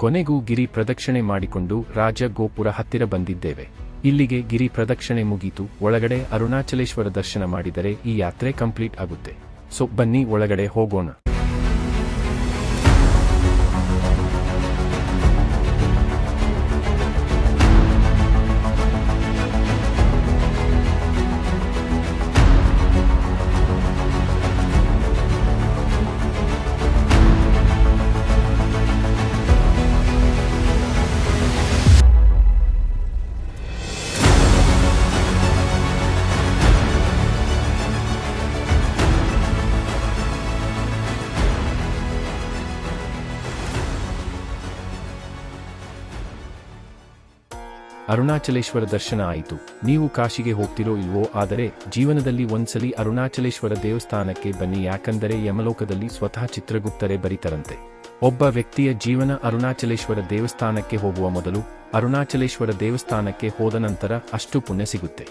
ಕೊನೆಗೂ ಗಿರಿ ಪ್ರದಕ್ಷಿಣೆ ಮಾಡಿಕೊಂಡು ರಾಜ ಗೋಪುರ ಹತ್ತಿರ ಬಂದಿದ್ದೇವೆ. ಇಲ್ಲಿಗೆ ಗಿರಿ ಪ್ರದಕ್ಷಿಣೆ ಮುಗೀತು. ಒಳಗಡೆ ಅರುಣಾಚಲೇಶ್ವರ ದರ್ಶನ ಮಾಡಿದರೆ ಈ ಯಾತ್ರೆ ಕಂಪ್ಲೀಟ್ ಆಗುತ್ತೆ. ಸೊ ಬನ್ನಿ ಒಳಗಡೆ ಹೋಗೋಣ. ಅರುಣಾಚಲೇಶ್ವರ ದರ್ಶನ ಆಯಿತು. ನೀವು ಕಾಶಿಗೆ ಹೋಗ್ತಿರೋ ಇಲ್ವೋ, ಆದರೆ ಜೀವನದಲ್ಲಿ ಒಂದ್ಸಲಿ ಅರುಣಾಚಲೇಶ್ವರ ದೇವಸ್ಥಾನಕ್ಕೆ ಬನ್ನಿ. ಯಾಕಂದರೆ ಯಮಲೋಕದಲ್ಲಿ ಸ್ವತಃ ಚಿತ್ರಗುಪ್ತರೇ ಬರೀತಾರಂತೆ, ಒಬ್ಬ ವ್ಯಕ್ತಿಯ ಜೀವನ ಅರುಣಾಚಲೇಶ್ವರ ದೇವಸ್ಥಾನಕ್ಕೆ ಹೋಗುವ ಮೊದಲು, ಅರುಣಾಚಲೇಶ್ವರ ದೇವಸ್ಥಾನಕ್ಕೆ ಹೋದ ನಂತರ ಅಷ್ಟು ಪುಣ್ಯ ಸಿಗುತ್ತೆ.